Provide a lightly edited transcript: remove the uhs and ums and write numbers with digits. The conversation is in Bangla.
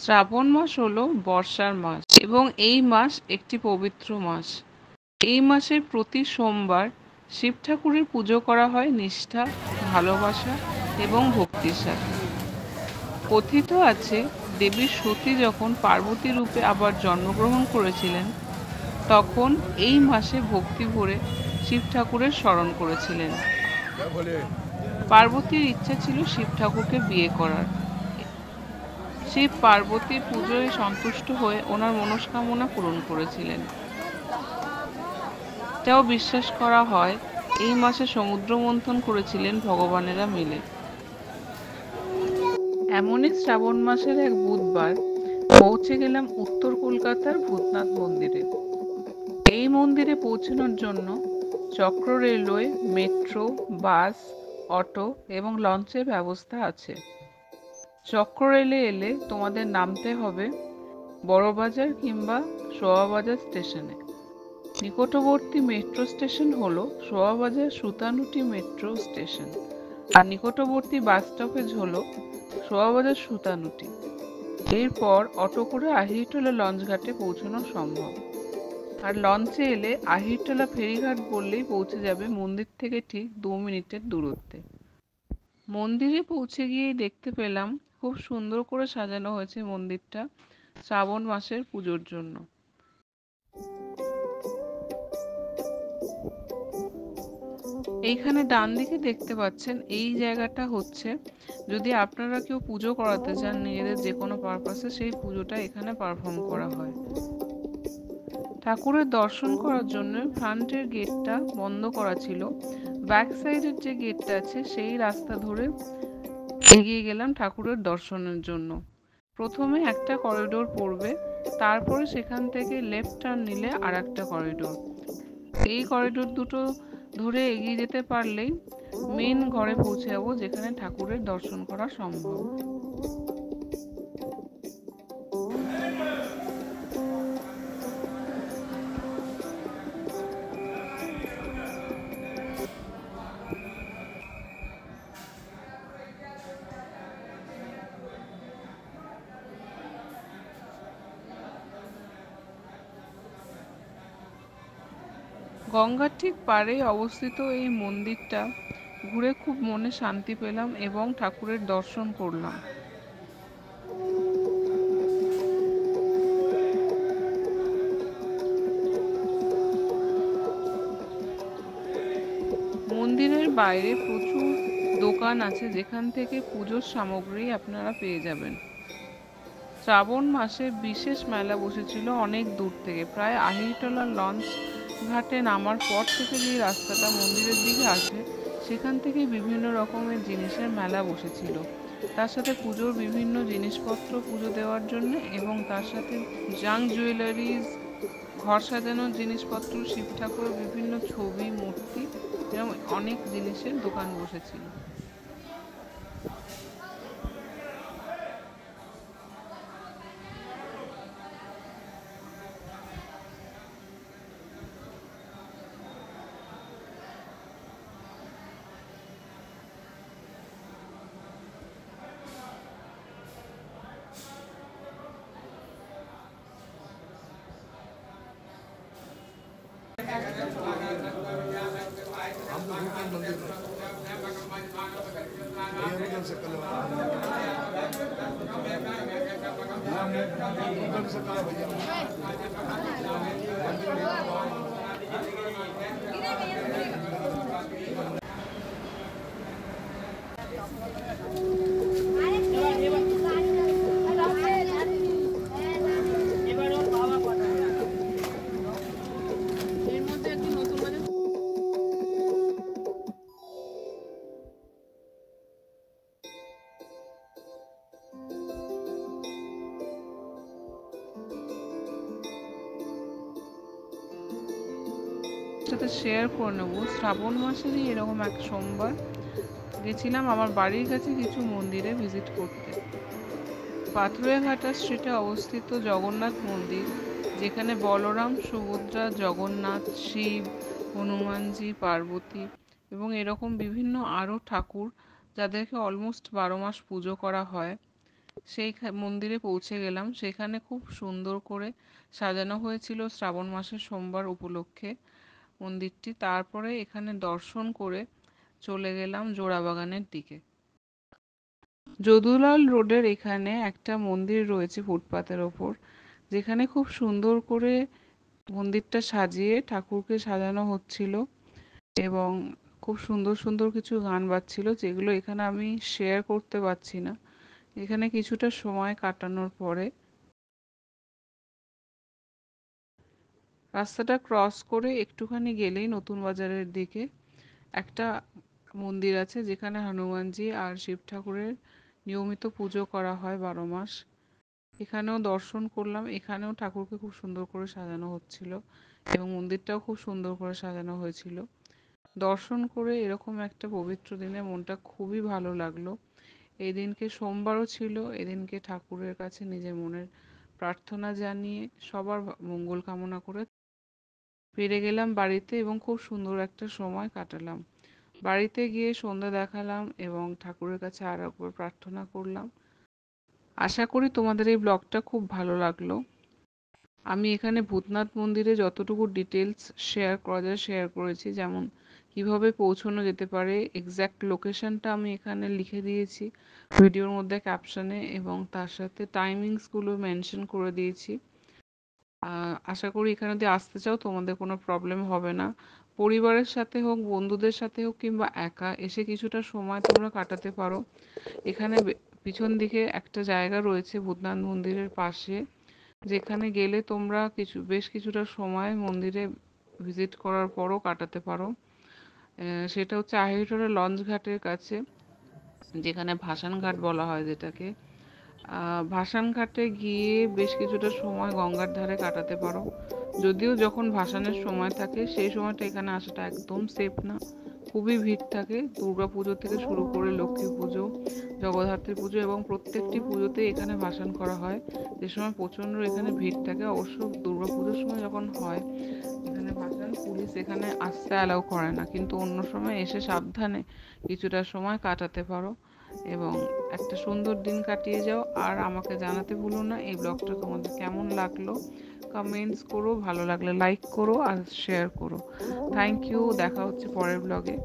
শ্রাবণ মাস হলো বর্ষার মাস এবং এই মাস একটি পবিত্র মাস। এই মাসের প্রতি সোমবার শিব ঠাকুরের পুজো করা হয় নিষ্ঠা, ভালোবাসা এবং ভক্তির সাথে। কথিত আছে, দেবী সতী যখন পার্বতী রূপে আবার জন্মগ্রহণ করেছিলেন, তখন এই মাসে ভক্তি ভরে শিব ঠাকুরের স্মরণ করেছিলেন। পার্বতীর ইচ্ছা ছিল শিব ঠাকুরকে বিয়ে করার। শিব পার্বতীর পুজোয় সন্তুষ্ট হয়ে ওনার মনস্কামনা পূরণ করেছিলেন। এটাও বিশ্বাস করা হয় এই মাসে সমুদ্র মন্থন করেছিলেন ভগবানেরা মিলে। এমনই শ্রাবণ মাসের এক বুধবার পৌঁছে গেলাম উত্তর কলকাতার ভূতনাথ মন্দিরে। এই মন্দিরে পৌঁছানোর জন্য চক্র রেলওয়ে, মেট্রো, বাস, অটো এবং লঞ্চের ব্যবস্থা আছে। চক্র রেলে এলে তোমাদের নামতে হবে বড়বাজার কিংবা শোয়াবাজার স্টেশনে। নিকটবর্তী মেট্রো স্টেশন হলো শোয়াবাজার সুতানুটি মেট্রো স্টেশন, আর নিকটবর্তী বাস স্টপেজ হলো শোয়াবাজার সুতানুটি। এরপর অটো করে আহিরটোলা লঞ্চ ঘাটে পৌঁছানো সম্ভব। আর লঞ্চে এলে আহিরটোলা ফেরিঘাট বললেই পৌঁছে যাবে মন্দির থেকে ঠিক 2 মিনিটের দূরত্বে। মন্দিরে পৌঁছে গিয়েই দেখতে পেলাম খুব সুন্দর করে সাজানো হয়েছে মন্দিরটা শ্রাবণ মাসের পুজোর জন্য। এইখানে ডান দিকে দেখতে পাচ্ছেন, এই জায়গাটা হচ্ছে যদি আপনারা কেউ পুজো করাতে চান নিজেদের যে কোনো পারপাসে, সেই পুজোটা এখানে পারফর্ম করা হয়। ঠাকুরের দর্শন করার জন্য ফ্রন্টের গেটটা বন্ধ করা ছিল। ব্যাক সাইডের যে গেটটা আছে সেই রাস্তা ধরে এগিয়ে গেলাম ঠাকুরের দর্শনের জন্য। প্রথমে একটা করিডোর পড়বে, তারপরে সেখান থেকে লেফট টার্ন নিলে আর একটা করিডোর। এই করিডোর দুটো ধরে এগিয়ে যেতে পারলেই মেন ঘরে পৌঁছে যাবো, যেখানে ঠাকুরের দর্শন করা সম্ভব। গঙ্গার ঠিক পাড়েই অবস্থিত এই মন্দিরটা ঘুরে খুব মনে শান্তি পেলাম এবং ঠাকুরের দর্শন করলাম। মন্দিরের বাইরে প্রচুর দোকান আছে, যেখান থেকে পুজোর সামগ্রী আপনারা পেয়ে যাবেন। শ্রাবণ মাসে বিশেষ মেলা বসেছিল অনেক দূর থেকে। প্রায় আহিরটোলা লঞ্চ ঘাটে নামার পর থেকে যে রাস্তাটা মন্দিরের দিকে আসে, সেখান থেকে বিভিন্ন রকমের জিনিসের মেলা বসেছিল। তার সাথে পুজোর বিভিন্ন জিনিসপত্র পুজো দেওয়ার জন্য, এবং তার সাথে জাং জুয়েলারিজ, ঘর সাজানোর জিনিসপত্র, শিব ঠাকুরের বিভিন্ন ছবি, মূর্তি, এরকম অনেক জিনিসের দোকান বসেছিল। সাথে শেয়ার করে নেব, শ্রাবণ মাসেরই এরকম এক সোমবার গেছিলাম আমার বাড়ির কাছে কিছু মন্দিরে ভিজিট করতে। পাথুরিয়াঘাটা স্ট্রিটে অবস্থিত জগন্নাথ মন্দির, যেখানে বলরাম, সুভদ্রা, জগন্নাথ, শিব, হনুমানজি, পার্বতী এবং এরকম বিভিন্ন আরও ঠাকুর, যাদেরকে অলমোস্ট 12 মাস পুজো করা হয়। সেই মন্দিরে পৌঁছে গেলাম। সেখানে খুব সুন্দর করে সাজানো হয়েছিল শ্রাবণ মাসের সোমবার উপলক্ষে মন্দিরটি। তারপরে এখানে দর্শন করে চলে গেলাম জোড়াবাগানের দিকে। যদুলাল রোডের এখানে একটা মন্দির রয়েছে ফুটপাতের ওপর, যেখানে খুব সুন্দর করে মন্দিরটা সাজিয়ে ঠাকুরকে সাজানো হচ্ছিল এবং খুব সুন্দর সুন্দর কিছু গান বাজছিল, যেগুলো এখানে আমি শেয়ার করতে পারছি না। এখানে কিছুটা সময় কাটানোর পরে রাস্তাটা ক্রস করে একটুখানি গেলেই নতুন বাজারের দিকে একটা মন্দির আছে, যেখানে হনুমানজি আর শিব ঠাকুরের নিয়মিত পুজো করা হয় 12 মাস। এখানেও দর্শন করলাম। এখানেও ঠাকুরকে খুব সুন্দর করে সাজানো হচ্ছিল এবং মন্দিরটাও খুব সুন্দর করে সাজানো হয়েছিল। দর্শন করে এরকম একটা পবিত্র দিনে মনটা খুবই ভালো লাগলো। এই দিনকে সোমবারও ছিল। এদিনকে ঠাকুরের কাছে নিজের মনের প্রার্থনা জানিয়ে সবার মঙ্গল কামনা করে ফিরে গেলাম বাড়িতে এবং খুব সুন্দর একটা সময় কাটালাম। বাড়িতে গিয়ে সন্ধ্যা দেখালাম এবং ঠাকুরের কাছে আর একবার প্রার্থনা করলাম। আশা করি তোমাদের এই ব্লগটা খুব ভালো লাগলো। আমি এখানে ভূতনাথ মন্দিরে যতটুকু ডিটেলস শেয়ার করা যায় শেয়ার করেছি, যেমন কিভাবে পৌঁছানো যেতে পারে, এক্স্যাক্ট লোকেশনটা আমি এখানে লিখে দিয়েছি ভিডিওর মধ্যে ক্যাপশনে, এবং তার সাথে টাইমিংসগুলো মেনশন করে দিয়েছি। আশা করি এখানে যদি আসতে চাও তোমাদের কোনো প্রবলেম হবে না। পরিবারের সাথে হোক, বন্ধুদের সাথে হোক, কিংবা একা এসে কিছুটা সময় তোমরা কাটাতে পারো। এখানে পিছন দিকে একটা জায়গা রয়েছে ভূতনাথ মন্দিরের পাশে, যেখানে গেলে তোমরা বেশ কিছুটা সময় মন্দিরে ভিজিট করার পরও কাটাতে পারো। সেটা হচ্ছে আহিরটোলা লঞ্চ ঘাটের কাছে, যেখানে ভাসান ঘাট বলা হয় যেটাকে। ভাসান ঘাটে গিয়ে বেশ কিছুটা সময় গঙ্গার ধারে কাটাতে পারো। যদিও যখন ভাসানের সময় থাকে সেই সময়টা এখানে আসাটা একদম সেফ না, খুবই ভিড় থাকে। দুর্গা পুজো থেকে শুরু করে লক্ষ্মী পুজো, জগদ্ধাত্রী পুজো এবং প্রত্যেকটি পুজোতে এখানে ভাসান করা হয়, যে সময় প্রচণ্ড এখানে ভিড় থাকে। অবশ্য দুর্গা পুজোর সময় যখন হয় এখানে ভাসান, পুলিশ এখানে আসতে অ্যালাউ করে না, কিন্তু অন্য সময় এসে সাবধানে কিছুটা সময় কাটাতে পারো এবং একটা সুন্দর দিন কাটিয়ে যাও। আর আমাকে জানাতে ভুলো না এই ব্লগটা তোমাদের কেমন লাগলো। কমেন্টস করো, ভালো লাগলে লাইক করো আর শেয়ার করো। Thank you. দেখা হচ্ছে পরের ব্লগে।